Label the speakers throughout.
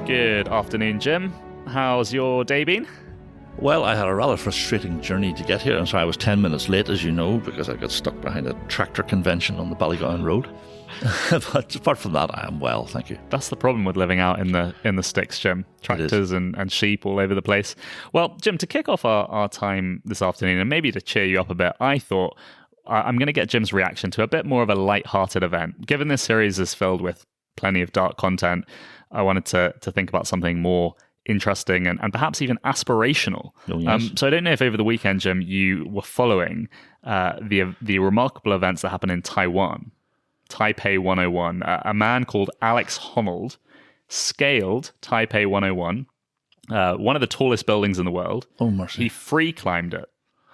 Speaker 1: Good afternoon, Jim. How's your day been?
Speaker 2: Well, I had a rather frustrating journey to get here, and so I was 10 minutes late, as you know, because I got stuck behind a tractor convention on the Ballygowan Road. But apart from that, I am well, thank you.
Speaker 1: That's the problem with living out in the sticks, Jim. Tractors and sheep all over the place. Well, Jim, to kick off our time this afternoon, and maybe to cheer you up a bit, I thought I'm going to get Jim's reaction to a bit more of a light-hearted event. Given this series is filled with plenty of dark content, I wanted to think about something more interesting and perhaps even aspirational.
Speaker 2: Oh, yes.
Speaker 1: So I don't know if over the weekend, Jim, you were following the remarkable events that happened in Taiwan. Taipei 101. A man called Alex Honnold scaled Taipei 101, one of the tallest buildings in the world.
Speaker 2: Oh, mercy.
Speaker 1: He free climbed it.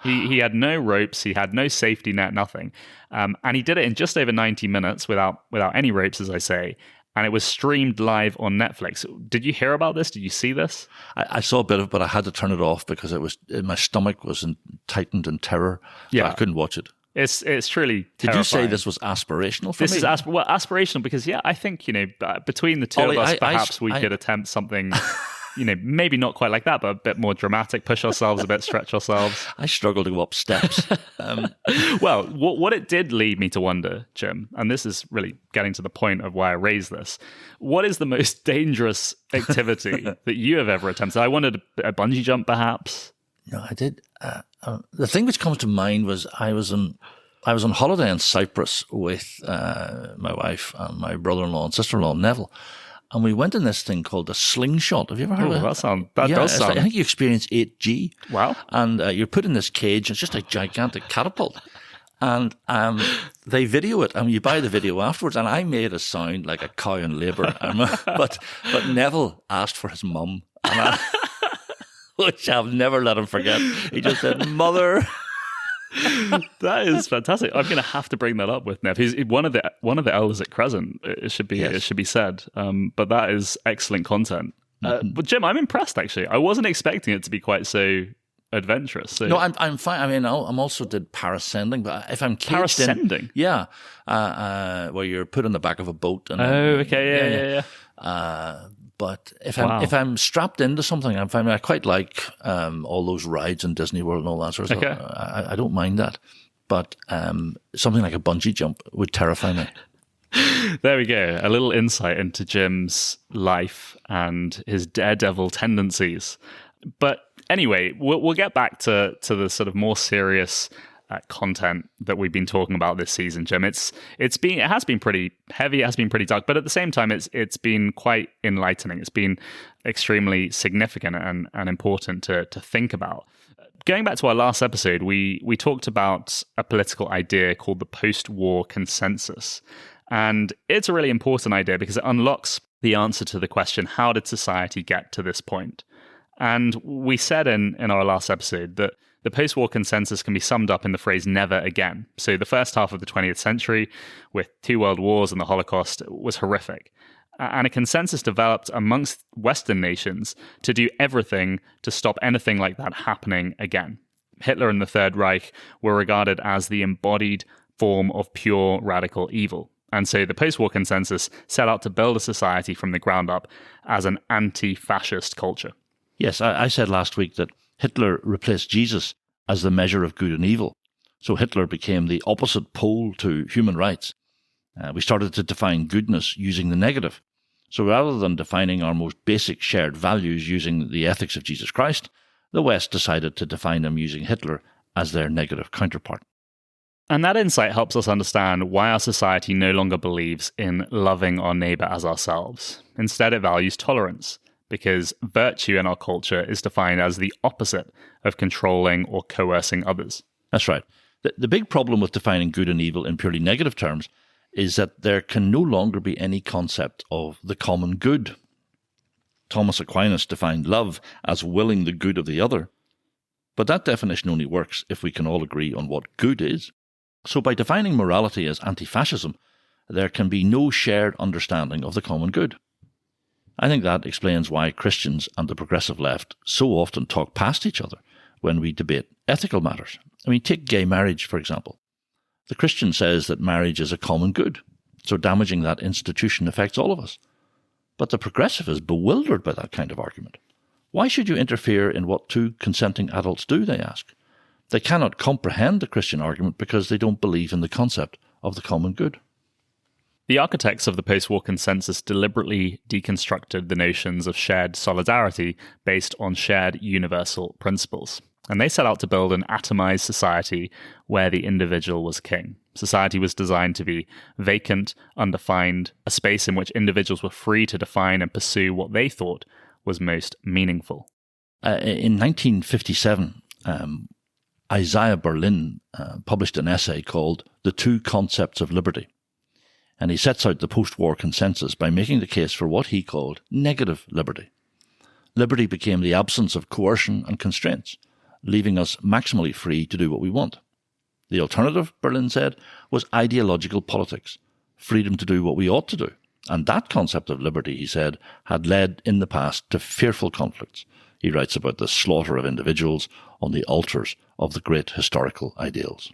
Speaker 1: He had no ropes, he had no safety net, nothing. And he did it in just over 90 minutes without any ropes, as I say. And it was streamed live on Netflix. Did you hear about this? Did you see this?
Speaker 2: I saw a bit of it, but I had to turn it off because my stomach was tightened in terror.
Speaker 1: Yeah.
Speaker 2: I couldn't watch it.
Speaker 1: It's truly terrifying.
Speaker 2: Did you say this was aspirational for me?
Speaker 1: This is aspirational because, I think, between the two of us, perhaps we could attempt something, maybe not quite like that, but a bit more dramatic, push ourselves a bit, stretch ourselves.
Speaker 2: I struggle to go up steps.
Speaker 1: Well, what it did lead me to wonder, Jim, and this is really getting to the point of why I raised this, what is the most dangerous activity that you have ever attempted? I wondered a bungee jump, perhaps.
Speaker 2: No, I did. The thing which comes to mind was I was on holiday in Cyprus with my wife and my brother-in-law and sister-in-law, Neville, and we went in this thing called a slingshot. Have you ever heard of it?
Speaker 1: That does sound.
Speaker 2: I think you experience 8G.
Speaker 1: Wow.
Speaker 2: And you're put in this cage. It's just a gigantic catapult. And they video it, and you buy the video afterwards. And I made a sound like a cow in labour. but Neville asked for his mum, which I've never let him forget. He just said, "Mother."
Speaker 1: That is fantastic. I'm going to have to bring that up with Nev. He's one of the elders at Crescent. It should be said. But that is excellent content. But Jim, I'm impressed actually. I wasn't expecting it to be quite so adventurous. So.
Speaker 2: No, I'm fine. I mean, I'm also did parascending, but if I'm caged
Speaker 1: parascending,
Speaker 2: where you're put on the back of a boat. And
Speaker 1: okay,
Speaker 2: yeah. But if I'm strapped into something, I quite like all those rides in Disney World and all that sort of stuff. I don't mind that. But something like a bungee jump would terrify me.
Speaker 1: There we go. A little insight into Jim's life and his daredevil tendencies. But anyway, we'll get back to the sort of more serious content that we've been talking about this season, Jim. It has been pretty heavy, it has been pretty dark, but at the same time, it's been quite enlightening. It's been extremely significant and important to think about. Going back to our last episode, we talked about a political idea called the post-war consensus, and it's a really important idea because it unlocks the answer to the question: how did society get to this point? And we said in our last episode that the post-war consensus can be summed up in the phrase "never again." So the first half of the 20th century, with 2 world wars and the Holocaust, was horrific. And a consensus developed amongst Western nations to do everything to stop anything like that happening again. Hitler and the Third Reich were regarded as the embodied form of pure radical evil. And so the post-war consensus set out to build a society from the ground up as an anti-fascist culture.
Speaker 2: Yes, I said last week that Hitler replaced Jesus as the measure of good and evil. So Hitler became the opposite pole to human rights. We started to define goodness using the negative. So rather than defining our most basic shared values using the ethics of Jesus Christ, the West decided to define them using Hitler as their negative counterpart.
Speaker 1: And that insight helps us understand why our society no longer believes in loving our neighbor as ourselves. Instead, it values tolerance, because virtue in our culture is defined as the opposite of controlling or coercing others.
Speaker 2: That's right. The big problem with defining good and evil in purely negative terms is that there can no longer be any concept of the common good. Thomas Aquinas defined love as willing the good of the other. But that definition only works if we can all agree on what good is. So by defining morality as anti-fascism, there can be no shared understanding of the common good. I think that explains why Christians and the progressive left so often talk past each other when we debate ethical matters. I mean, take gay marriage, for example. The Christian says that marriage is a common good, so damaging that institution affects all of us. But the progressive is bewildered by that kind of argument. Why should you interfere in what two consenting adults do, they ask. They cannot comprehend the Christian argument because they don't believe in the concept of the common good.
Speaker 1: The architects of the post-war consensus deliberately deconstructed the notions of shared solidarity based on shared universal principles. And they set out to build an atomized society where the individual was king. Society was designed to be vacant, undefined, a space in which individuals were free to define and pursue what they thought was most meaningful.
Speaker 2: In 1957, Isaiah Berlin published an essay called The Two Concepts of Liberty. And he sets out the post-war consensus by making the case for what he called negative liberty. Liberty became the absence of coercion and constraints, leaving us maximally free to do what we want. The alternative, Berlin said, was ideological politics, freedom to do what we ought to do. And that concept of liberty, he said, had led in the past to fearful conflicts. He writes about the slaughter of individuals on the altars of the great historical ideals.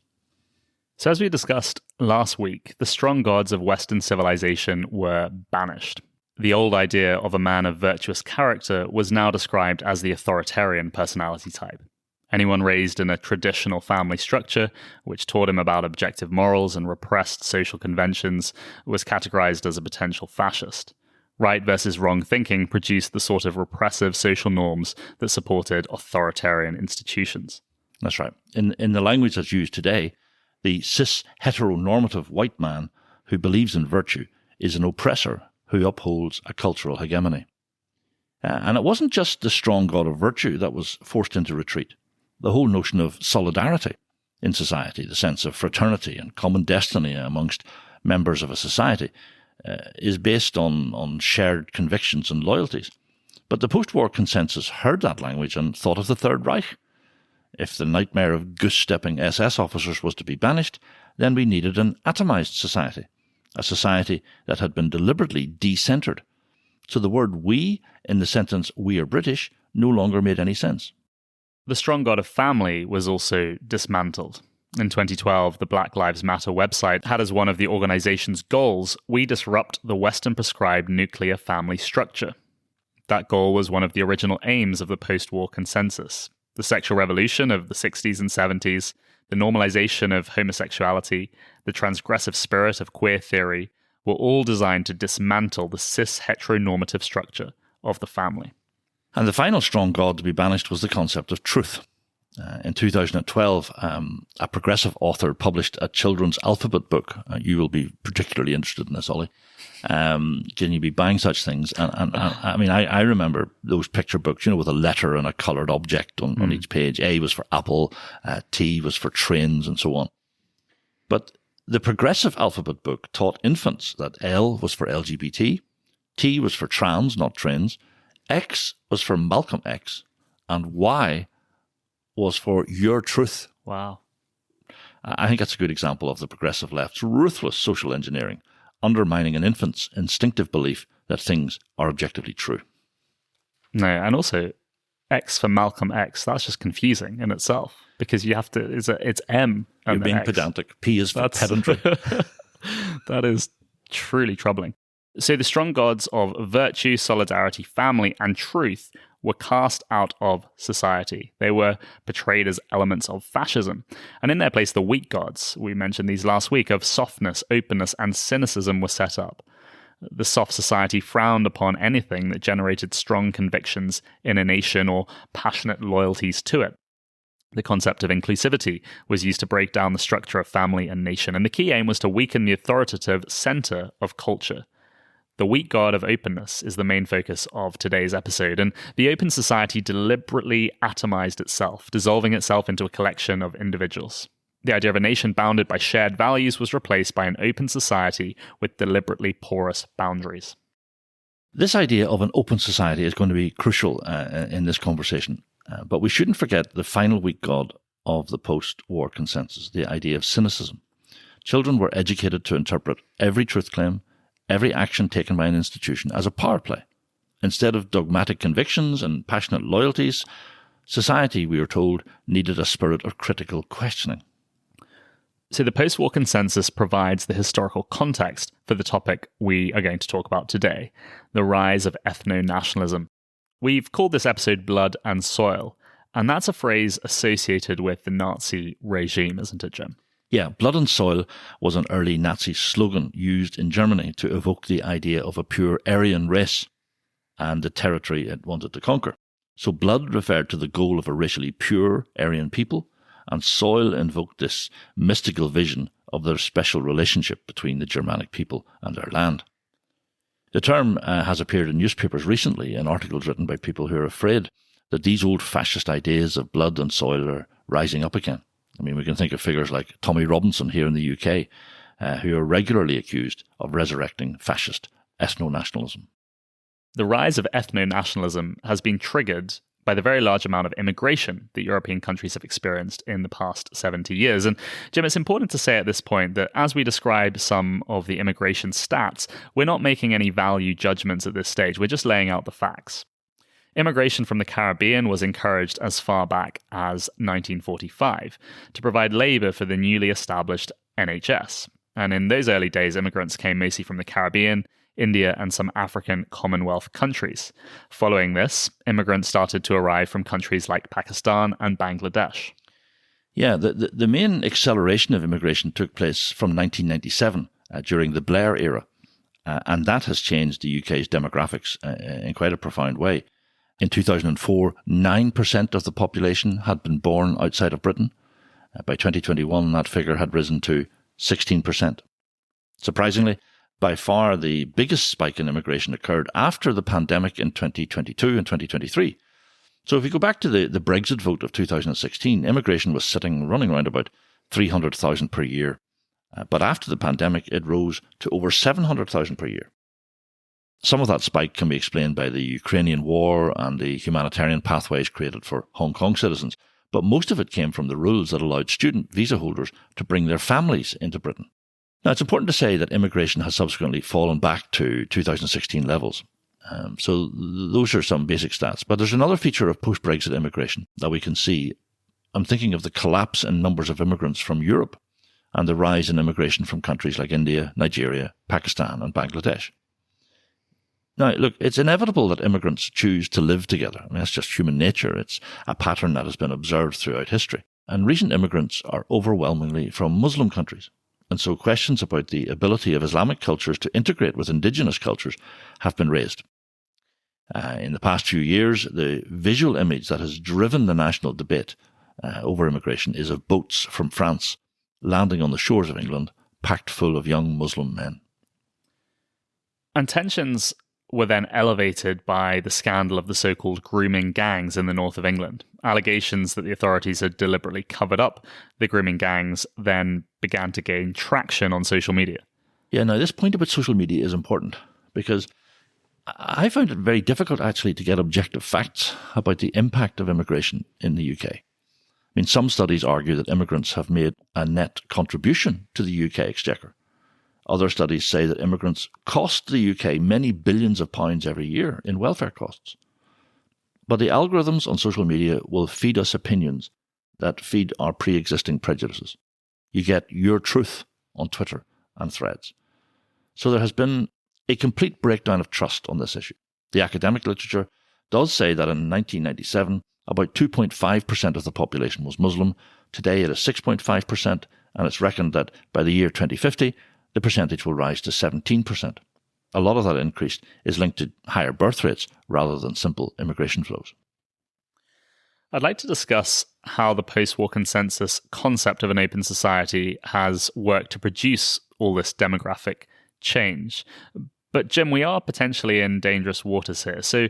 Speaker 1: So as we discussed last week, the strong gods of Western civilization were banished. The old idea of a man of virtuous character was now described as the authoritarian personality type. Anyone raised in a traditional family structure, which taught him about objective morals and repressed social conventions, was categorized as a potential fascist. Right versus wrong thinking produced the sort of repressive social norms that supported authoritarian institutions.
Speaker 2: That's right. In the language that's used today, the cis-heteronormative white man who believes in virtue is an oppressor who upholds a cultural hegemony. And it wasn't just the strong god of virtue that was forced into retreat. The whole notion of solidarity in society, the sense of fraternity and common destiny amongst members of a society, is based on shared convictions and loyalties. But the post-war consensus heard that language and thought of the Third Reich. If the nightmare of goose-stepping SS officers was to be banished, then we needed an atomized society, a society that had been deliberately de-centered. So the word we in the sentence "we are British" no longer made any sense.
Speaker 1: The strong god of family was also dismantled. In 2012, the Black Lives Matter website had as one of the organization's goals, "We disrupt the Western prescribed nuclear family structure." That goal was one of the original aims of the post-war consensus. The sexual revolution of the 60s and 70s, the normalization of homosexuality, the transgressive spirit of queer theory were all designed to dismantle the cis-heteronormative structure of the family.
Speaker 2: And the final strong god to be banished was the concept of truth. In 2012, a progressive author published a children's alphabet book. You will be particularly interested in this, Ollie. Can you be buying such things? And I mean, I remember those picture books, with a letter and a coloured object on each page. A was for apple, T was for trains, and so on. But the progressive alphabet book taught infants that L was for LGBT, T was for trans, not trains, X was for Malcolm X, and Y was for your truth.
Speaker 1: Wow.
Speaker 2: I think that's a good example of the progressive left's ruthless social engineering, undermining an infant's instinctive belief that things are objectively true.
Speaker 1: No, and also X for Malcolm X, that's just confusing in itself because you have to, it's M and
Speaker 2: You're being
Speaker 1: X.
Speaker 2: pedantic. P is for pedantry.
Speaker 1: That is truly troubling. So the strong gods of virtue, solidarity, family, and truth were cast out of society. They were portrayed as elements of fascism. And in their place, the weak gods, we mentioned these last week, of softness, openness, and cynicism were set up. The soft society frowned upon anything that generated strong convictions in a nation or passionate loyalties to it. The concept of inclusivity was used to break down the structure of family and nation, and the key aim was to weaken the authoritative center of culture. The weak god of openness is the main focus of today's episode, and the open society deliberately atomized itself, dissolving itself into a collection of individuals. The idea of a nation bounded by shared values was replaced by an open society with deliberately porous boundaries.
Speaker 2: This idea of an open society is going to be crucial in this conversation, but we shouldn't forget the final weak god of the post-war consensus, the idea of cynicism. Children were educated to interpret every truth claim, every action taken by an institution as a power play. Instead of dogmatic convictions and passionate loyalties, society, we are told, needed a spirit of critical questioning.
Speaker 1: So the post-war consensus provides the historical context for the topic we are going to talk about today, the rise of ethnonationalism. We've called this episode Blood and Soil, and that's a phrase associated with the Nazi regime, isn't it, Jim?
Speaker 2: Yeah, blood and soil was an early Nazi slogan used in Germany to evoke the idea of a pure Aryan race and the territory it wanted to conquer. So blood referred to the goal of a racially pure Aryan people, and soil invoked this mystical vision of their special relationship between the Germanic people and their land. The term has appeared in newspapers recently in articles written by people who are afraid that these old fascist ideas of blood and soil are rising up again. I mean, we can think of figures like Tommy Robinson here in the UK, who are regularly accused of resurrecting fascist ethnonationalism.
Speaker 1: The rise of ethnonationalism has been triggered by the very large amount of immigration that European countries have experienced in the past 70 years. And Jim, it's important to say at this point that as we describe some of the immigration stats, we're not making any value judgments at this stage. We're just laying out the facts. Immigration from the Caribbean was encouraged as far back as 1945 to provide labour for the newly established NHS. And in those early days, immigrants came mostly from the Caribbean, India, and some African Commonwealth countries. Following this, immigrants started to arrive from countries like Pakistan and Bangladesh.
Speaker 2: Yeah, the main acceleration of immigration took place from 1997 during the Blair era, and that has changed the UK's demographics in quite a profound way. In 2004, 9% of the population had been born outside of Britain. By 2021, that figure had risen to 16%. Surprisingly, by far the biggest spike in immigration occurred after the pandemic in 2022 and 2023. So if you go back to the Brexit vote of 2016, immigration was running around about 300,000 per year. But after the pandemic, it rose to over 700,000 per year. Some of that spike can be explained by the Ukrainian war and the humanitarian pathways created for Hong Kong citizens, but most of it came from the rules that allowed student visa holders to bring their families into Britain. Now, it's important to say that immigration has subsequently fallen back to 2016 levels. So those are some basic stats. But there's another feature of post-Brexit immigration that we can see. I'm thinking of the collapse in numbers of immigrants from Europe and the rise in immigration from countries like India, Nigeria, Pakistan, and Bangladesh. Now, look, it's inevitable that immigrants choose to live together. I mean, that's just human nature. It's a pattern that has been observed throughout history. And recent immigrants are overwhelmingly from Muslim countries. And so questions about the ability of Islamic cultures to integrate with indigenous cultures have been raised. In the past few years, the visual image that has driven the national debate over immigration is of boats from France landing on the shores of England, packed full of young Muslim men.
Speaker 1: And tensions were then elevated by the scandal of the so-called grooming gangs in the north of England. Allegations that the authorities had deliberately covered up the grooming gangs then began to gain traction on social media.
Speaker 2: Yeah, now this point about social media is important because I found it very difficult actually to get objective facts about the impact of immigration in the UK. I mean, some studies argue that immigrants have made a net contribution to the UK exchequer. Other studies say that immigrants cost the UK many billions of pounds every year in welfare costs. But the algorithms on social media will feed us opinions that feed our pre-existing prejudices. You get your truth on Twitter and Threads. So there has been a complete breakdown of trust on this issue. The academic literature does say that in 1997, about 2.5% of the population was Muslim. Today it is 6.5%, and it's reckoned that by the year 2050, the percentage will rise to 17%. A lot of that increase is linked to higher birth rates rather than simple immigration flows.
Speaker 1: I'd like to discuss how the post-war consensus concept of an open society has worked to produce all this demographic change. But Jim, we are potentially in dangerous waters here, so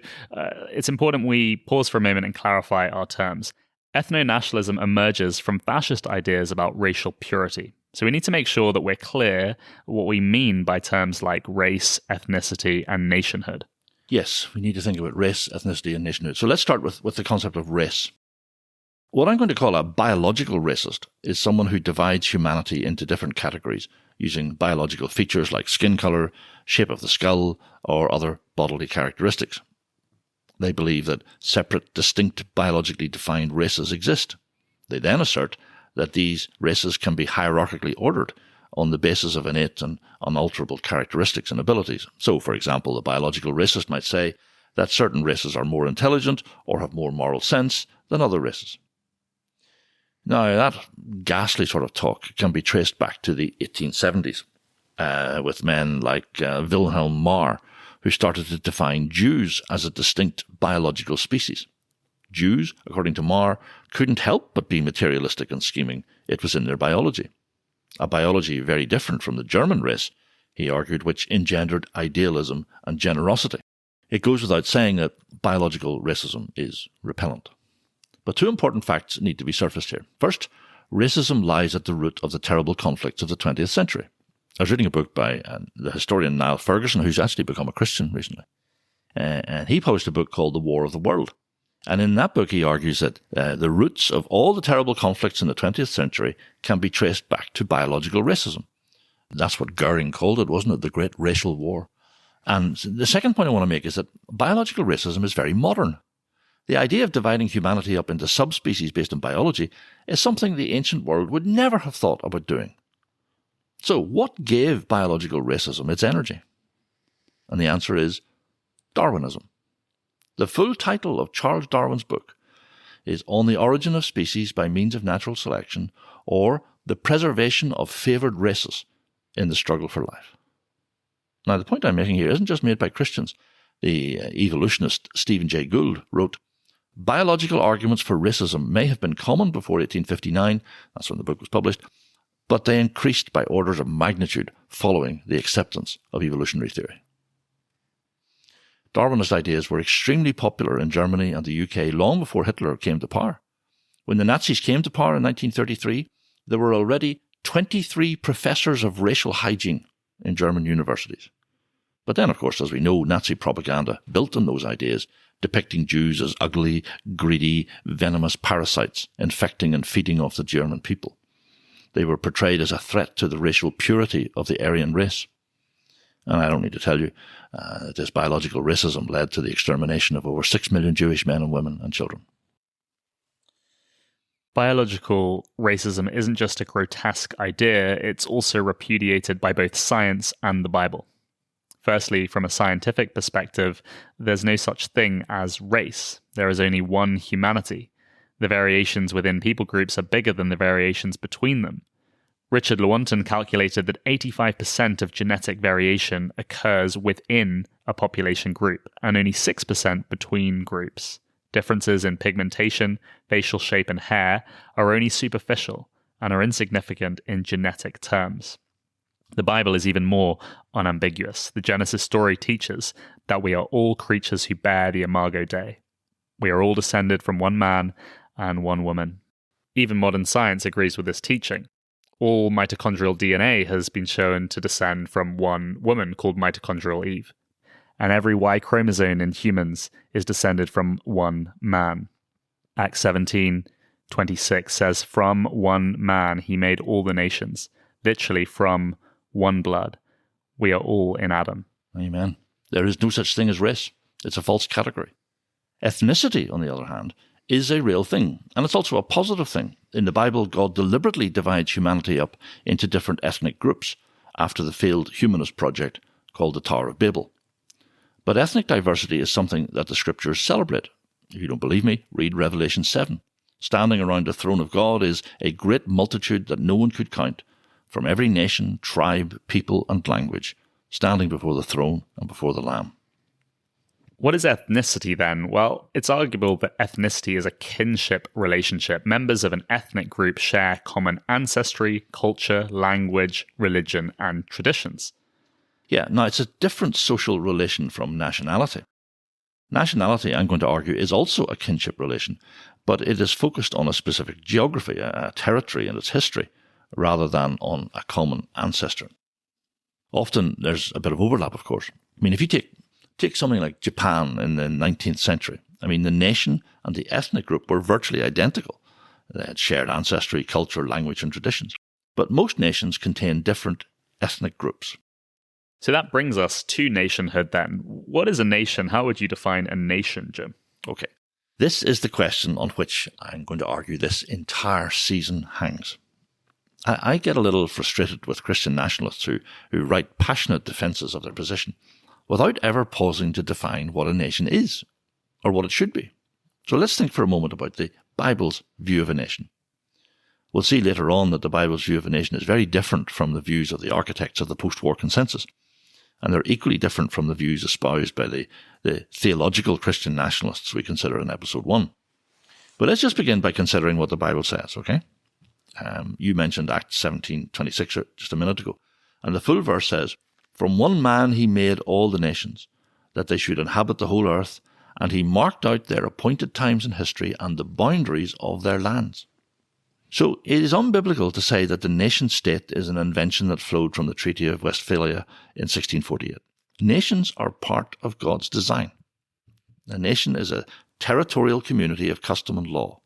Speaker 1: it's important we pause for a moment and clarify our terms. Ethnonationalism emerges from fascist ideas about racial purity. So we need to make sure that we're clear what we mean by terms like race, ethnicity, and nationhood.
Speaker 2: Yes, we need to think about race, ethnicity, and nationhood. So let's start with the concept of race. What I'm going to call a biological racist is someone who divides humanity into different categories using biological features like skin colour, shape of the skull, or other bodily characteristics. They believe that separate, distinct, biologically defined races exist. They then assert that these races can be hierarchically ordered on the basis of innate and unalterable characteristics and abilities. So, for example, the biological racist might say that certain races are more intelligent or have more moral sense than other races. Now, that ghastly sort of talk can be traced back to the 1870s with men like Wilhelm Marr, who started to define Jews as a distinct biological species. Jews, according to Marr, couldn't help but be materialistic and scheming. It was in their biology. A biology very different from the German race, he argued, which engendered idealism and generosity. It goes without saying that biological racism is repellent. But two important facts need to be surfaced here. First, racism lies at the root of the terrible conflicts of the 20th century. I was reading a book by the historian Niall Ferguson, who's actually become a Christian recently. And he published a book called The War of the World. And in that book, he argues that the roots of all the terrible conflicts in the 20th century can be traced back to biological racism. That's what Goering called it, wasn't it? The Great Racial War. And the second point I want to make is that biological racism is very modern. The idea of dividing humanity up into subspecies based on biology is something the ancient world would never have thought about doing. So what gave biological racism its energy? And the answer is Darwinism. The full title of Charles Darwin's book is On the Origin of Species by Means of Natural Selection, or The Preservation of Favoured Races in the Struggle for Life. Now, the point I'm making here isn't just made by Christians. The evolutionist Stephen Jay Gould wrote, biological arguments for racism may have been common before 1859, that's when the book was published, but they increased by orders of magnitude following the acceptance of evolutionary theory. Darwinist ideas were extremely popular in Germany and the UK long before Hitler came to power. When the Nazis came to power in 1933, there were already 23 professors of racial hygiene in German universities. But then, of course, as we know, Nazi propaganda built on those ideas, depicting Jews as ugly, greedy, venomous parasites infecting and feeding off the German people. They were portrayed as a threat to the racial purity of the Aryan race. And I don't need to tell you that this biological racism led to the extermination of over 6 million Jewish men and women and children.
Speaker 1: Biological racism isn't just a grotesque idea, it's also repudiated by both science and the Bible. Firstly, from a scientific perspective, there's no such thing as race. There is only one humanity. The variations within people groups are bigger than the variations between them. Richard Lewontin calculated that 85% of genetic variation occurs within a population group, and only 6% between groups. Differences in pigmentation, facial shape, and hair are only superficial and are insignificant in genetic terms. The Bible is even more unambiguous. The Genesis story teaches that we are all creatures who bear the imago Dei. We are all descended from one man and one woman. Even modern science agrees with this teaching. All mitochondrial DNA has been shown to descend from one woman called mitochondrial Eve. And every Y chromosome in humans is descended from one man. Acts 17:26 says, "From one man he made all the nations," literally from one blood. We are all in Adam.
Speaker 2: Amen. There is no such thing as race. It's a false category. Ethnicity, on the other hand, is a real thing, and it's also a positive thing. In the Bible, God deliberately divides humanity up into different ethnic groups after the failed humanist project called the Tower of Babel. But ethnic diversity is something that the scriptures celebrate. If you don't believe me, read Revelation 7. Standing around the throne of God is a great multitude that no one could count, from every nation, tribe, people, and language, standing before the throne and before the Lamb.
Speaker 1: What is ethnicity then? Well, it's arguable that ethnicity is a kinship relationship. Members of an ethnic group share common ancestry, culture, language, religion, and traditions.
Speaker 2: Yeah, now it's a different social relation from nationality. Nationality, I'm going to argue, is also a kinship relation, but it is focused on a specific geography, a territory and its history, rather than on a common ancestor. Often there's a bit of overlap, of course. I mean, if you take something like Japan in the 19th century, I mean, the nation and the ethnic group were virtually identical. They had shared ancestry, culture, language, and traditions. But most nations contain different ethnic groups.
Speaker 1: So that brings us to nationhood then. What is a nation? How would you define a nation, Jim?
Speaker 2: Okay. This is the question on which I'm going to argue this entire season hangs. I get a little frustrated with Christian nationalists who write passionate defences of their position without ever pausing to define what a nation is or what it should be. So let's think for a moment about the Bible's view of a nation. We'll see later on that the Bible's view of a nation is very different from the views of the architects of the post-war consensus. And they're equally different from the views espoused by the theological Christian nationalists we consider in episode 1. But let's just begin by considering what the Bible says, okay? You mentioned Acts 17:26 just a minute ago. And the full verse says, "From one man he made all the nations, that they should inhabit the whole earth, and he marked out their appointed times in history and the boundaries of their lands." So it is unbiblical to say that the nation-state is an invention that flowed from the Treaty of Westphalia in 1648. Nations are part of God's design. A nation is a territorial community of custom and law.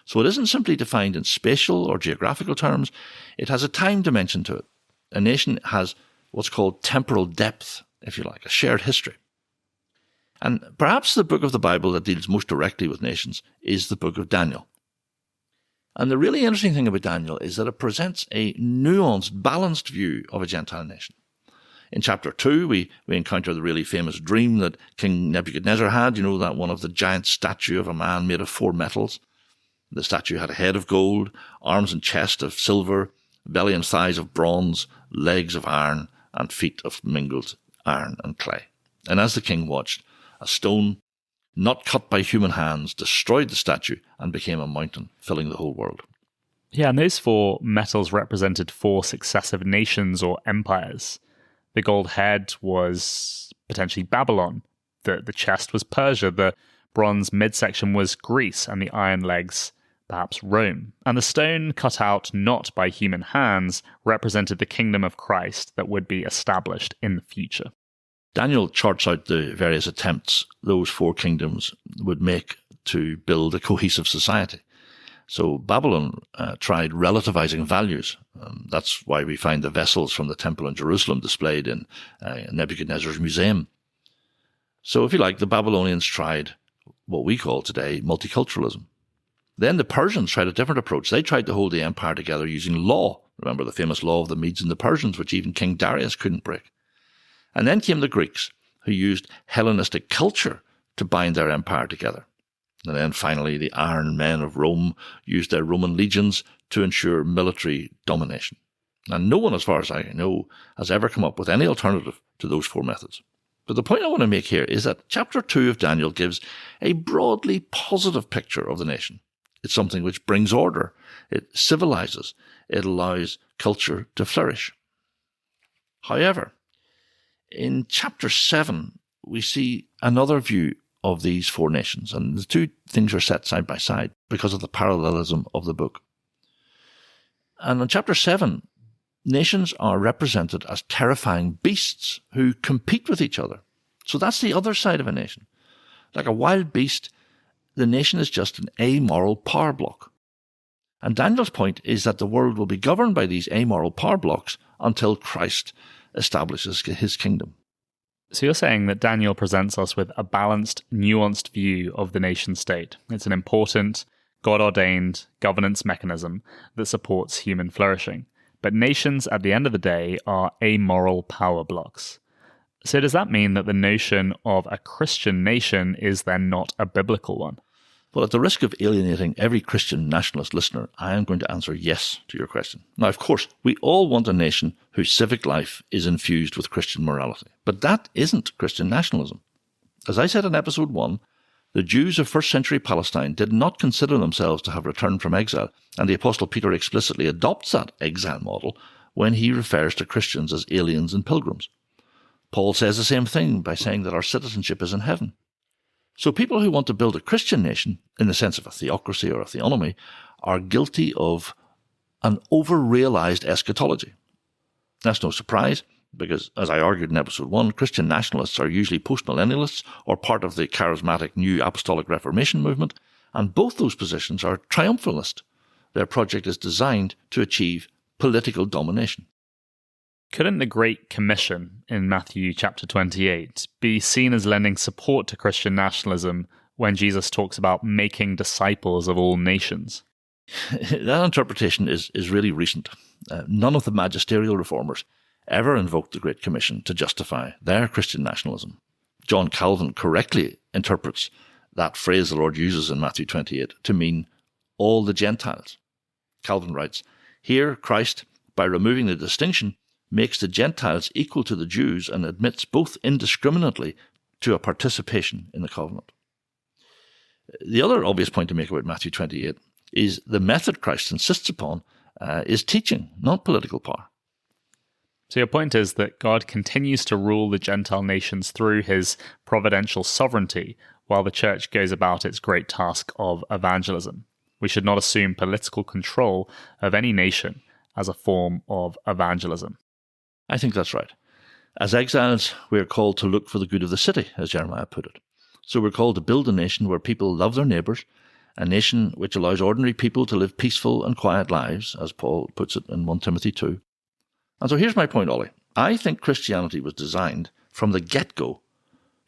Speaker 2: So it isn't simply defined in spatial or geographical terms, it has a time dimension to it. A nation has what's called temporal depth, if you like, a shared history. And perhaps the book of the Bible that deals most directly with nations is the book of Daniel. And the really interesting thing about Daniel is that it presents a nuanced, balanced view of a Gentile nation. In chapter 2, we encounter the really famous dream that King Nebuchadnezzar had, that one of the giant statue of a man made of 4 metals. The statue had a head of gold, arms and chest of silver, belly and thighs of bronze, legs of iron, and feet of mingled iron and clay. And as the king watched, a stone, not cut by human hands, destroyed the statue and became a mountain, filling the whole world.
Speaker 1: Yeah, and those 4 metals represented 4 successive nations or empires. The gold head was potentially Babylon, the chest was Persia, the bronze midsection was Greece, and the iron legs perhaps Rome. And the stone cut out not by human hands represented the kingdom of Christ that would be established in the future.
Speaker 2: Daniel charts out the various attempts those 4 kingdoms would make to build a cohesive society. So Babylon tried relativizing values. That's why we find the vessels from the temple in Jerusalem displayed in Nebuchadnezzar's museum. So if you like, the Babylonians tried what we call today multiculturalism. Then the Persians tried a different approach. They tried to hold the empire together using law. Remember the famous law of the Medes and the Persians, which even King Darius couldn't break. And then came the Greeks, who used Hellenistic culture to bind their empire together. And then finally, the Iron Men of Rome used their Roman legions to ensure military domination. And no one, as far as I know, has ever come up with any alternative to those 4 methods. But the point I want to make here is that chapter 2 of Daniel gives a broadly positive picture of the nation. It's something which brings order, it civilizes, it allows culture to flourish. However, in chapter 7, we see another view of these 4 nations, and the 2 things are set side by side because of the parallelism of the book. And in chapter 7, nations are represented as terrifying beasts who compete with each other. So that's the other side of a nation. Like a wild beast, the nation is just an amoral power block. And Daniel's point is that the world will be governed by these amoral power blocks until Christ establishes his kingdom.
Speaker 1: So you're saying that Daniel presents us with a balanced, nuanced view of the nation state. It's an important, God-ordained governance mechanism that supports human flourishing. But nations, at the end of the day, are amoral power blocks. So does that mean that the notion of a Christian nation is then not a biblical one?
Speaker 2: Well, at the risk of alienating every Christian nationalist listener, I am going to answer yes to your question. Now, of course, we all want a nation whose civic life is infused with Christian morality. But that isn't Christian nationalism. As I said in episode 1, the Jews of first century Palestine did not consider themselves to have returned from exile, and the Apostle Peter explicitly adopts that exile model when he refers to Christians as aliens and pilgrims. Paul says the same thing by saying that our citizenship is in heaven. So people who want to build a Christian nation, in the sense of a theocracy or a theonomy, are guilty of an over-realized eschatology. That's no surprise, because, as I argued in episode 1, Christian nationalists are usually postmillennialists or part of the charismatic New Apostolic Reformation movement, and both those positions are triumphalist. Their project is designed to achieve political domination.
Speaker 1: Couldn't the Great Commission in Matthew chapter 28 be seen as lending support to Christian nationalism when Jesus talks about making disciples of all nations?
Speaker 2: That interpretation is really recent. None of the magisterial reformers ever invoked the Great Commission to justify their Christian nationalism. John Calvin correctly interprets that phrase the Lord uses in Matthew 28 to mean all the Gentiles. Calvin writes, "Here Christ, by removing the distinction, makes the Gentiles equal to the Jews and admits both indiscriminately to a participation in the covenant." The other obvious point to make about Matthew 28 is the method Christ insists upon is teaching, not political power.
Speaker 1: So your point is that God continues to rule the Gentile nations through his providential sovereignty while the church goes about its great task of evangelism. We should not assume political control of any nation as a form of evangelism.
Speaker 2: I think that's right. As exiles, we are called to look for the good of the city, as Jeremiah put it. So we're called to build a nation where people love their neighbours, a nation which allows ordinary people to live peaceful and quiet lives, as Paul puts it in 1 Timothy 2. And so here's my point, Ollie. I think Christianity was designed from the get-go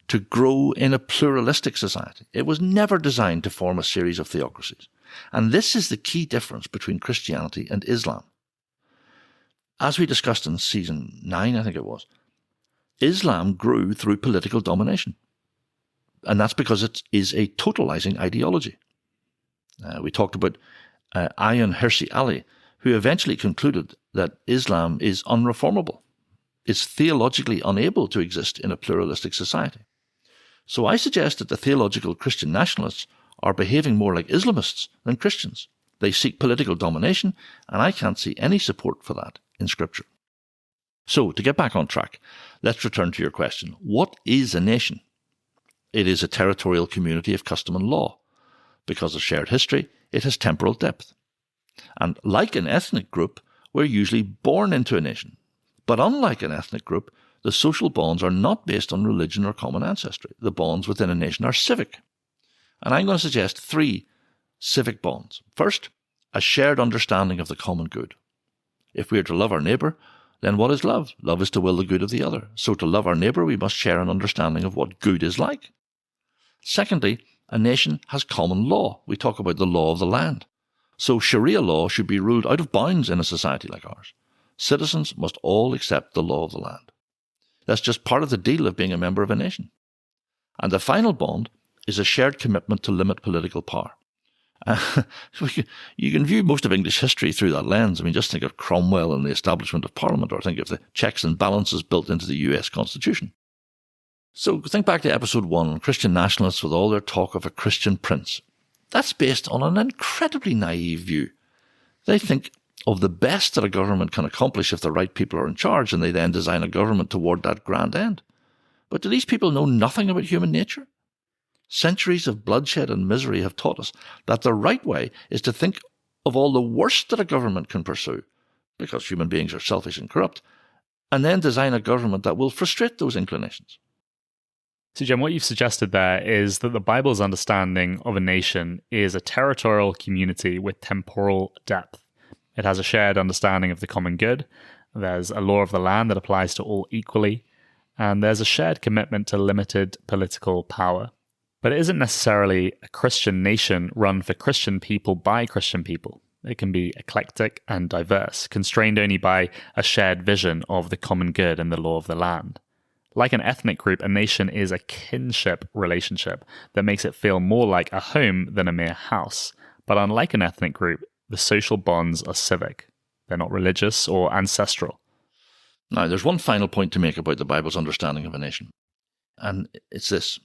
Speaker 2: to grow in a pluralistic society. It was never designed to form a series of theocracies. And this is the key difference between Christianity and Islam. As we discussed in season 9, I think it was, Islam grew through political domination. And that's because it is a totalizing ideology. We talked about Ayaan Hirsi Ali, who eventually concluded that Islam is unreformable. It's theologically unable to exist in a pluralistic society. So I suggest that the theological Christian nationalists are behaving more like Islamists than Christians. They seek political domination, and I can't see any support for that in Scripture. So, to get back on track, let's return to your question. What is a nation? It is a territorial community of custom and law. Because of shared history, it has temporal depth. And like an ethnic group, we're usually born into a nation. But unlike an ethnic group, the social bonds are not based on religion or common ancestry. The bonds within a nation are civic. And I'm going to suggest 3 civic bonds. First, a shared understanding of the common good. If we are to love our neighbour, then what is love? Love is to will the good of the other. So to love our neighbour, we must share an understanding of what good is like. Secondly, a nation has common law. We talk about the law of the land. So Sharia law should be ruled out of bounds in a society like ours. Citizens must all accept the law of the land. That's just part of the deal of being a member of a nation. And the final bond is a shared commitment to limit political power. You can view most of English history through that lens. I mean, just think of Cromwell and the establishment of Parliament, or think of the checks and balances built into the US Constitution. So think back to episode 1, Christian nationalists with all their talk of a Christian prince. That's based on an incredibly naive view. They think of the best that a government can accomplish if the right people are in charge, and they then design a government toward that grand end. But do these people know nothing about human nature? Centuries of bloodshed and misery have taught us that the right way is to think of all the worst that a government can pursue, because human beings are selfish and corrupt, and then design a government that will frustrate those inclinations.
Speaker 1: So, Jim, what you've suggested there is that the Bible's understanding of a nation is a territorial community with temporal depth. It has a shared understanding of the common good. There's a law of the land that applies to all equally. And there's a shared commitment to limited political power. But it isn't necessarily a Christian nation run for Christian people by Christian people. It can be eclectic and diverse, constrained only by a shared vision of the common good and the law of the land. Like an ethnic group, a nation is a kinship relationship that makes it feel more like a home than a mere house. But unlike an ethnic group, the social bonds are civic. They're not religious or ancestral.
Speaker 2: Now, there's one final point to make about the Bible's understanding of a nation. And it's this.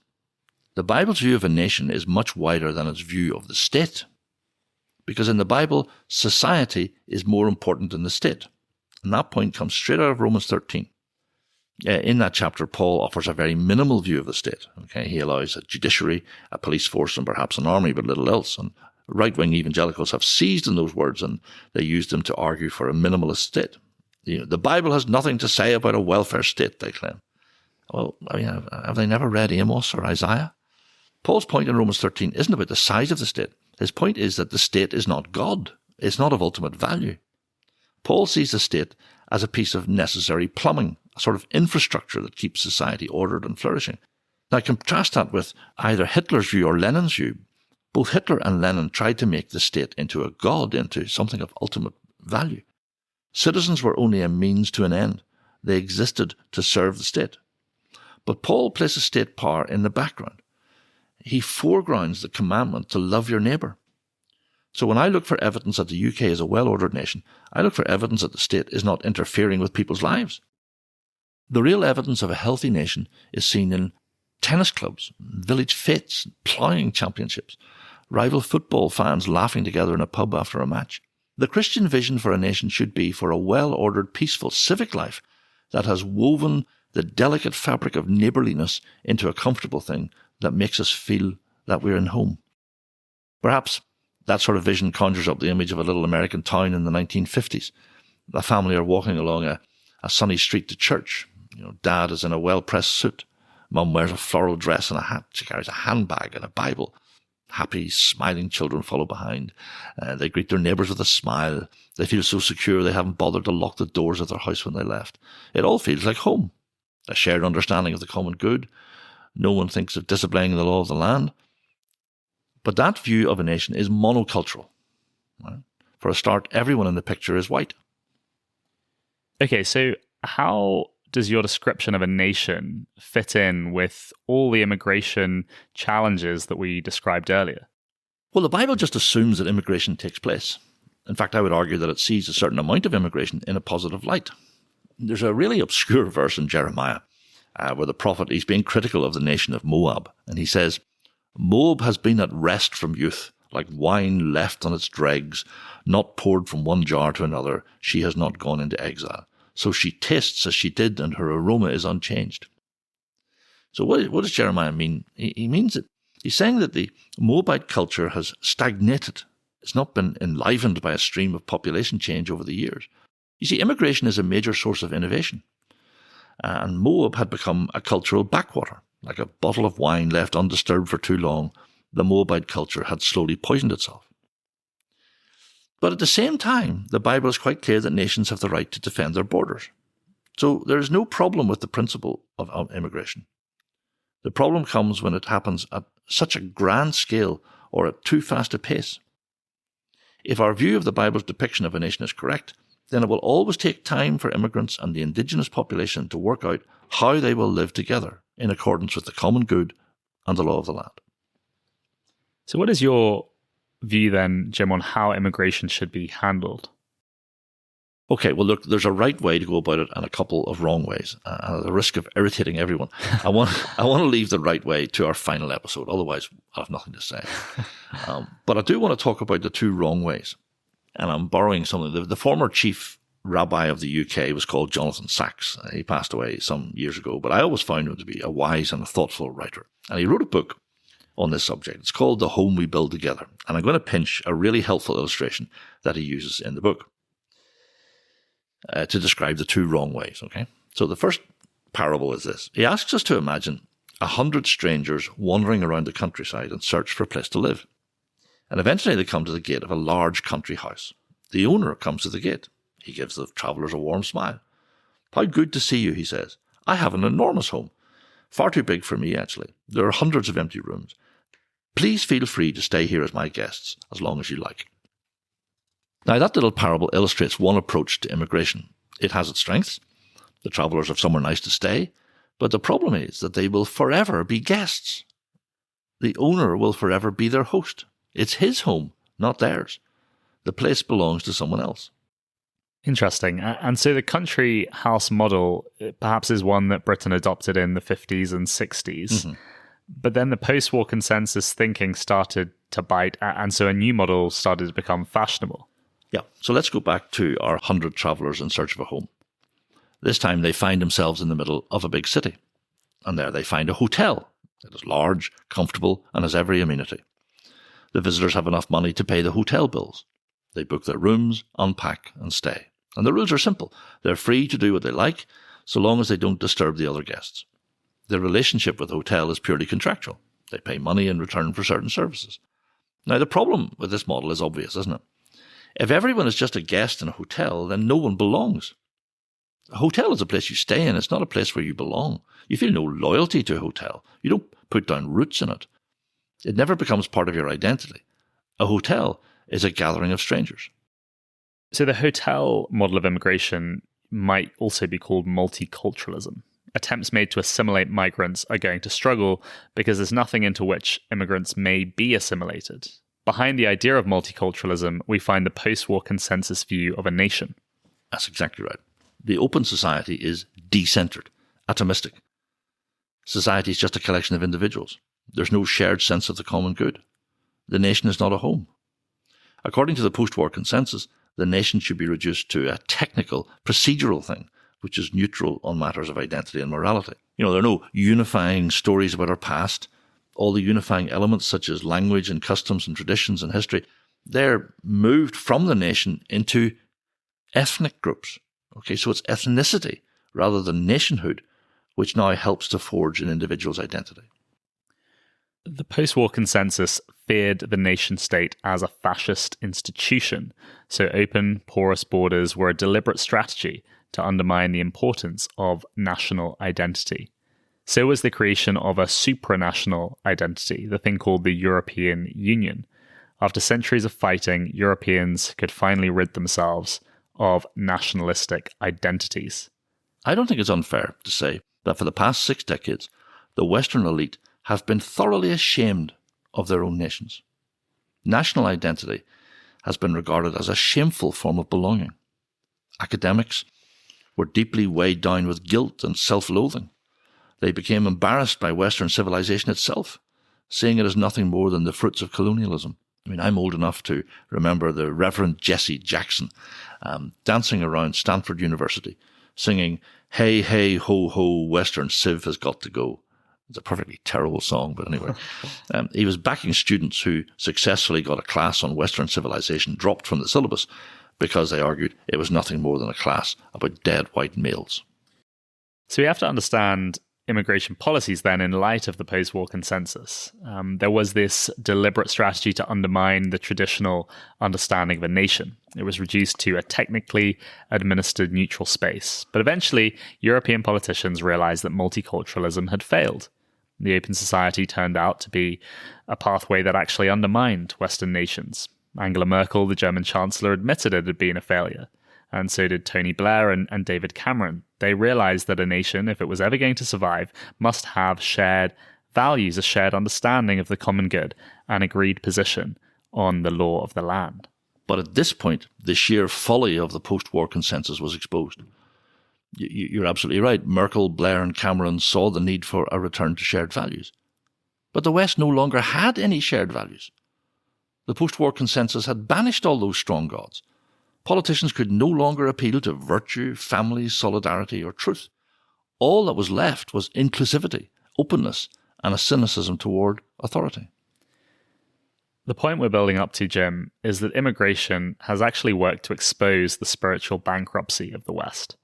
Speaker 2: The Bible's view of a nation is much wider than its view of the state. Because in the Bible, society is more important than the state. And that point comes straight out of Romans 13. In that chapter, Paul offers a very minimal view of the state. Okay, he allows a judiciary, a police force, and perhaps an army, but little else. And right-wing evangelicals have seized on those words, and they use them to argue for a minimalist state. The Bible has nothing to say about a welfare state, they claim. Well, I mean, have they never read Amos or Isaiah? Paul's point in Romans 13 isn't about the size of the state. His point is that the state is not God. It's not of ultimate value. Paul sees the state as a piece of necessary plumbing, a sort of infrastructure that keeps society ordered and flourishing. Now contrast that with either Hitler's view or Lenin's view. Both Hitler and Lenin tried to make the state into a god, into something of ultimate value. Citizens were only a means to an end. They existed to serve the state. But Paul places state power in the background. He foregrounds the commandment to love your neighbour. So when I look for evidence that the UK is a well-ordered nation, I look for evidence that the state is not interfering with people's lives. The real evidence of a healthy nation is seen in tennis clubs, village fetes, ploughing championships, rival football fans laughing together in a pub after a match. The Christian vision for a nation should be for a well-ordered, peaceful, civic life that has woven the delicate fabric of neighbourliness into a comfortable thing that makes us feel that we're in home. Perhaps that sort of vision conjures up the image of a little American town in the 1950s. A family are walking along a sunny street to church. Dad is in a well-pressed suit. Mum wears a floral dress and a hat. She carries a handbag and a Bible. Happy, smiling children follow behind. They greet their neighbours with a smile. They feel so secure they haven't bothered to lock the doors of their house when they left. It all feels like home. A shared understanding of the common good. No one thinks of disobeying the law of the land. But that view of a nation is monocultural. Right? For a start, everyone in the picture is white.
Speaker 1: Okay, so how does your description of a nation fit in with all the immigration challenges that we described earlier?
Speaker 2: Well, the Bible just assumes that immigration takes place. In fact, I would argue that it sees a certain amount of immigration in a positive light. There's a really obscure verse in Jeremiah where the prophet is being critical of the nation of Moab. And he says, Moab has been at rest from youth, like wine left on its dregs, not poured from one jar to another. She has not gone into exile. So she tastes as she did, and her aroma is unchanged. So what does Jeremiah mean? He means that he's saying that the Moabite culture has stagnated. It's not been enlivened by a stream of population change over the years. You see, immigration is a major source of innovation. And Moab had become a cultural backwater. Like a bottle of wine left undisturbed for too long, the Moabite culture had slowly poisoned itself. But at the same time, the Bible is quite clear that nations have the right to defend their borders. So there is no problem with the principle of immigration. The problem comes when it happens at such a grand scale or at too fast a pace. If our view of the Bible's depiction of a nation is correct, then it will always take time for immigrants and the indigenous population to work out how they will live together in accordance with the common good and the law of the land.
Speaker 1: So what is your view then, Jim, on how immigration should be handled?
Speaker 2: Okay, well, look, there's a right way to go about it and a couple of wrong ways. At the risk of irritating everyone, I want to leave the right way to our final episode. Otherwise, I have nothing to say. But I do want to talk about the two wrong ways. And I'm borrowing something. The former chief rabbi of the UK was called Jonathan Sacks. He passed away some years ago, but I always found him to be a wise and a thoughtful writer. And he wrote a book on this subject. It's called The Home We Build Together. And I'm going to pinch a really helpful illustration that he uses in the book to describe the two wrong ways. Okay, so the first parable is this. He asks us to imagine 100 strangers wandering around the countryside in search for a place to live. And eventually they come to the gate of a large country house. The owner comes to the gate. He gives the travellers a warm smile. How good to see you, he says. I have an enormous home. Far too big for me, actually. There are hundreds of empty rooms. Please feel free to stay here as my guests, as long as you like. Now, that little parable illustrates one approach to immigration. It has its strengths. The travellers have somewhere nice to stay. But the problem is that they will forever be guests. The owner will forever be their host. It's his home, not theirs. The place belongs to someone else.
Speaker 1: Interesting. And so the country house model perhaps is one that Britain adopted in the 50s and 60s. Mm-hmm. But then the post-war consensus thinking started to bite, and so a new model started to become fashionable.
Speaker 2: Yeah, so let's go back to our 100 travellers in search of a home. This time they find themselves in the middle of a big city. And there they find a hotel. It is large, comfortable, and has every amenity. The visitors have enough money to pay the hotel bills. They book their rooms, unpack, and stay. And the rules are simple. They're free to do what they like, so long as they don't disturb the other guests. Their relationship with the hotel is purely contractual. They pay money in return for certain services. Now, the problem with this model is obvious, isn't it? If everyone is just a guest in a hotel, then no one belongs. A hotel is a place you stay in. It's not a place where you belong. You feel no loyalty to a hotel. You don't put down roots in it. It never becomes part of your identity. A hotel is a gathering of strangers.
Speaker 1: So the hotel model of immigration might also be called multiculturalism. Attempts made to assimilate migrants are going to struggle because there's nothing into which immigrants may be assimilated. Behind the idea of multiculturalism, we find the post-war consensus view of a nation.
Speaker 2: That's exactly right. The open society is decentered, atomistic. Society is just a collection of individuals. There's no shared sense of the common good. The nation is not a home. According to the post-war consensus, the nation should be reduced to a technical, procedural thing, which is neutral on matters of identity and morality. There are no unifying stories about our past. All the unifying elements, such as language and customs and traditions and history, they're moved from the nation into ethnic groups. Okay, so it's ethnicity rather than nationhood, which now helps to forge an individual's identity.
Speaker 1: The post-war consensus feared the nation-state as a fascist institution, so open, porous borders were a deliberate strategy to undermine the importance of national identity. So was the creation of a supranational identity, the thing called the European Union. After centuries of fighting, Europeans could finally rid themselves of nationalistic identities.
Speaker 2: I don't think it's unfair to say that for the past 6 decades, the Western elite have been thoroughly ashamed of their own nations. National identity has been regarded as a shameful form of belonging. Academics were deeply weighed down with guilt and self-loathing. They became embarrassed by Western civilization itself, seeing it as nothing more than the fruits of colonialism. I'm old enough to remember the Reverend Jesse Jackson dancing around Stanford University, singing, "Hey, hey, ho, ho, Western Civ has got to go." It's a perfectly terrible song, but anyway. He was backing students who successfully got a class on Western civilization dropped from the syllabus because they argued it was nothing more than a class about dead white males.
Speaker 1: So we have to understand immigration policies then in light of the post-war consensus. There was this deliberate strategy to undermine the traditional understanding of a nation. It was reduced to a technically administered neutral space. But eventually, European politicians realized that multiculturalism had failed. The open society turned out to be a pathway that actually undermined Western nations. Angela Merkel, the German chancellor, admitted it had been a failure. And so did Tony Blair and David Cameron. They realized that a nation, if it was ever going to survive, must have shared values, a shared understanding of the common good, an agreed position on the law of the land.
Speaker 2: But at this point, the sheer folly of the post-war consensus was exposed. You're absolutely right. Merkel, Blair and Cameron saw the need for a return to shared values. But the West no longer had any shared values. The post-war consensus had banished all those strong gods. Politicians could no longer appeal to virtue, family, solidarity, or truth. All that was left was inclusivity, openness, and a cynicism toward authority.
Speaker 1: The point we're building up to, Jim, is that immigration has actually worked to expose the spiritual bankruptcy of the West.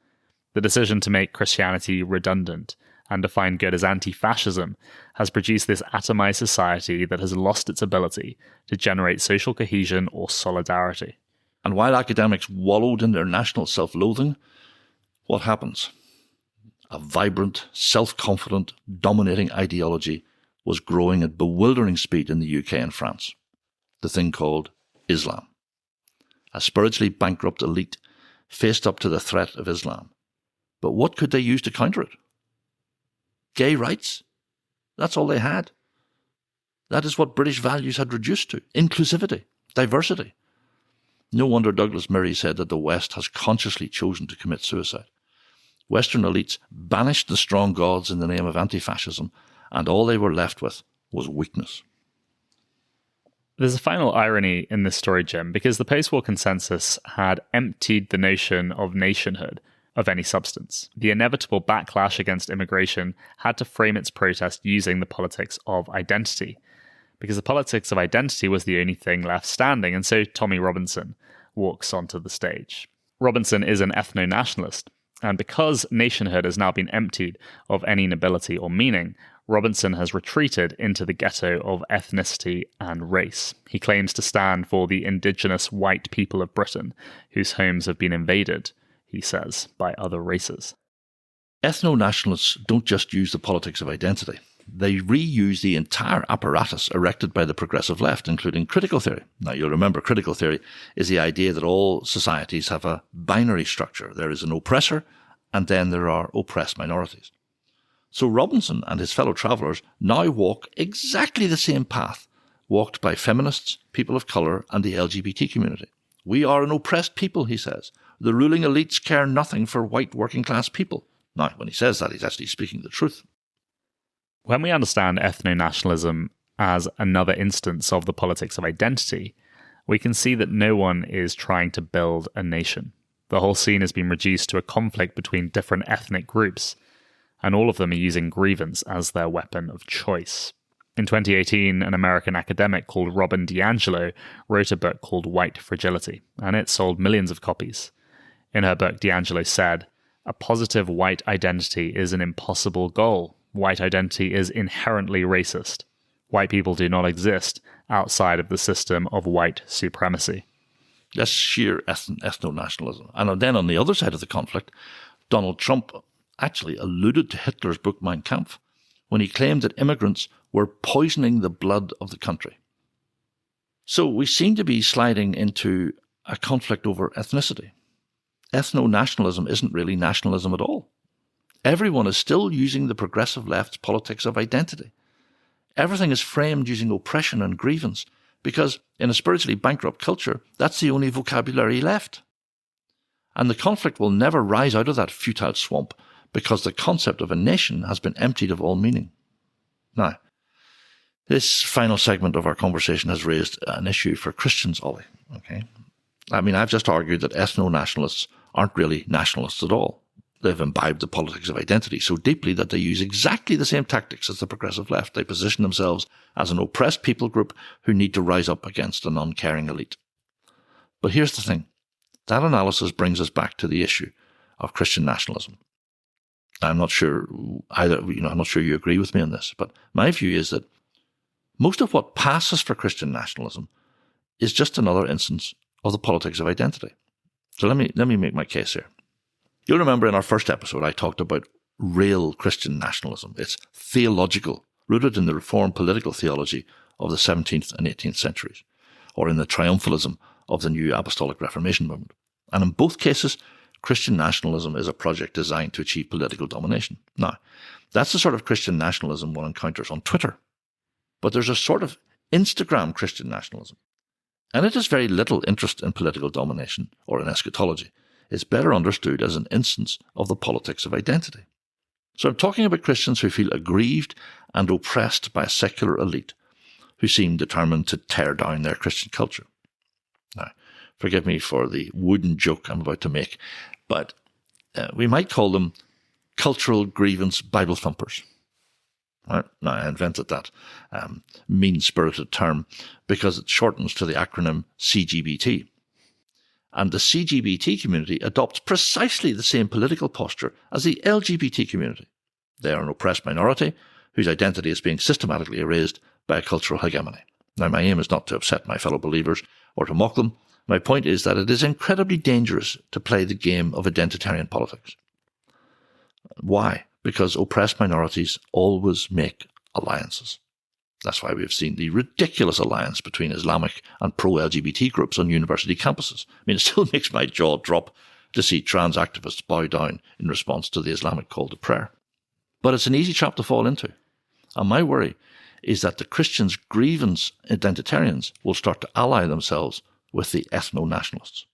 Speaker 1: The decision to make Christianity redundant and define good as anti-fascism has produced this atomized society that has lost its ability to generate social cohesion or solidarity.
Speaker 2: And while academics wallowed in their national self-loathing, what happens? A vibrant, self-confident, dominating ideology was growing at bewildering speed in the UK and France. The thing called Islam. A spiritually bankrupt elite faced up to the threat of Islam. But what could they use to counter it? Gay rights? That's all they had. That is what British values had reduced to. Inclusivity, diversity. No wonder Douglas Murray said that the West has consciously chosen to commit suicide. Western elites banished the strong gods in the name of anti-fascism, and all they were left with was weakness.
Speaker 1: There's a final irony in this story, Jim, because the post-war consensus had emptied the notion of nationhood of any substance. The inevitable backlash against immigration had to frame its protest using the politics of identity, because the politics of identity was the only thing left standing, and so Tommy Robinson walks onto the stage. Robinson is an ethnonationalist, and because nationhood has now been emptied of any nobility or meaning, Robinson has retreated into the ghetto of ethnicity and race. He claims to stand for the indigenous white people of Britain, whose homes have been invaded, he says, by other races.
Speaker 2: Ethno-nationalists don't just use the politics of identity. They reuse the entire apparatus erected by the progressive left, including critical theory. Now, you'll remember critical theory is the idea that all societies have a binary structure. There is an oppressor, and then there are oppressed minorities. So Robinson and his fellow travellers now walk exactly the same path walked by feminists, people of colour, and the LGBT community. We are an oppressed people, he says. The ruling elites care nothing for white working class people. Now, when he says that, he's actually speaking the truth.
Speaker 1: When we understand ethno-nationalism as another instance of the politics of identity, we can see that no one is trying to build a nation. The whole scene has been reduced to a conflict between different ethnic groups, and all of them are using grievance as their weapon of choice. In 2018, an American academic called Robin DiAngelo wrote a book called White Fragility, and it sold millions of copies. In her book, DiAngelo said, "A positive white identity is an impossible goal. White identity is inherently racist. White people do not exist outside of the system of white supremacy."
Speaker 2: That's sheer ethno-nationalism. And then on the other side of the conflict, Donald Trump actually alluded to Hitler's book Mein Kampf when he claimed that immigrants were poisoning the blood of the country. So we seem to be sliding into a conflict over ethnicity. Ethno-nationalism isn't really nationalism at all. Everyone is still using the progressive left's politics of identity. Everything is framed using oppression and grievance because in a spiritually bankrupt culture, that's the only vocabulary left. And the conflict will never rise out of that futile swamp because the concept of a nation has been emptied of all meaning. Now, this final segment of our conversation has raised an issue for Christians, Ollie. Okay, I mean, I've just argued that ethno-nationalists aren't really nationalists at all. They've imbibed the politics of identity so deeply that they use exactly the same tactics as the progressive left. They position themselves as an oppressed people group who need to rise up against an uncaring elite. But here's the thing. That analysis brings us back to the issue of Christian nationalism. I'm not sure I'm not sure you agree with me on this, but my view is that most of what passes for Christian nationalism is just another instance of the politics of identity. So let me make my case here. You'll remember in our first episode I talked about real Christian nationalism. It's theological, rooted in the Reformed political theology of the 17th and 18th centuries, or in the triumphalism of the New Apostolic Reformation movement. And in both cases, Christian nationalism is a project designed to achieve political domination. Now, that's the sort of Christian nationalism one encounters on Twitter. But there's a sort of Instagram Christian nationalism. And it has very little interest in political domination or in eschatology. It's better understood as an instance of the politics of identity. So I'm talking about Christians who feel aggrieved and oppressed by a secular elite who seem determined to tear down their Christian culture. Now, forgive me for the wooden joke I'm about to make, but we might call them cultural grievance Bible thumpers. Right? Now, I invented that mean-spirited term because it shortens to the acronym CGBT. And the CGBT community adopts precisely the same political posture as the LGBT community. They are an oppressed minority whose identity is being systematically erased by a cultural hegemony. Now, my aim is not to upset my fellow believers or to mock them. My point is that it is incredibly dangerous to play the game of identitarian politics. Why? Because oppressed minorities always make alliances. That's why we've seen the ridiculous alliance between Islamic and pro-LGBT groups on university campuses. I mean, it still makes my jaw drop to see trans activists bow down in response to the Islamic call to prayer. But it's an easy trap to fall into. And my worry is that the Christians' grievance identitarians will start to ally themselves with the ethno-nationalists.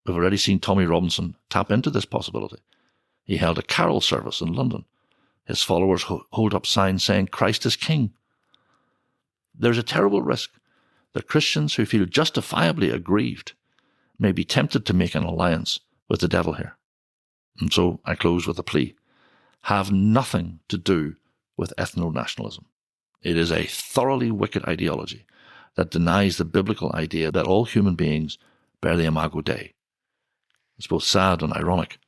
Speaker 2: We've already seen Tommy Robinson tap into this possibility. He held a carol service in London. His followers hold up signs saying Christ is King. There's a terrible risk that Christians who feel justifiably aggrieved may be tempted to make an alliance with the devil here. And so I close with a plea. Have nothing to do with ethno-nationalism. It is a thoroughly wicked ideology that denies the biblical idea that all human beings bear the imago Dei. It's both sad and ironic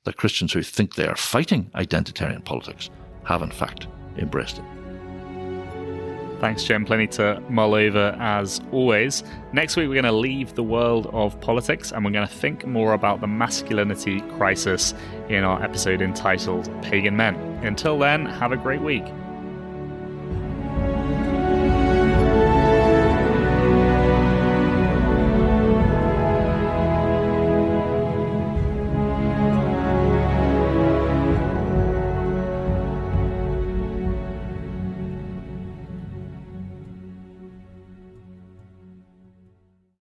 Speaker 2: that Christians who think they are fighting identitarian politics have in fact embraced it.
Speaker 1: Thanks, Jim. Plenty to mull over as always. Next week, we're going to leave the world of politics and we're going to think more about the masculinity crisis in our episode entitled Pagan Men. Until then, have a great week.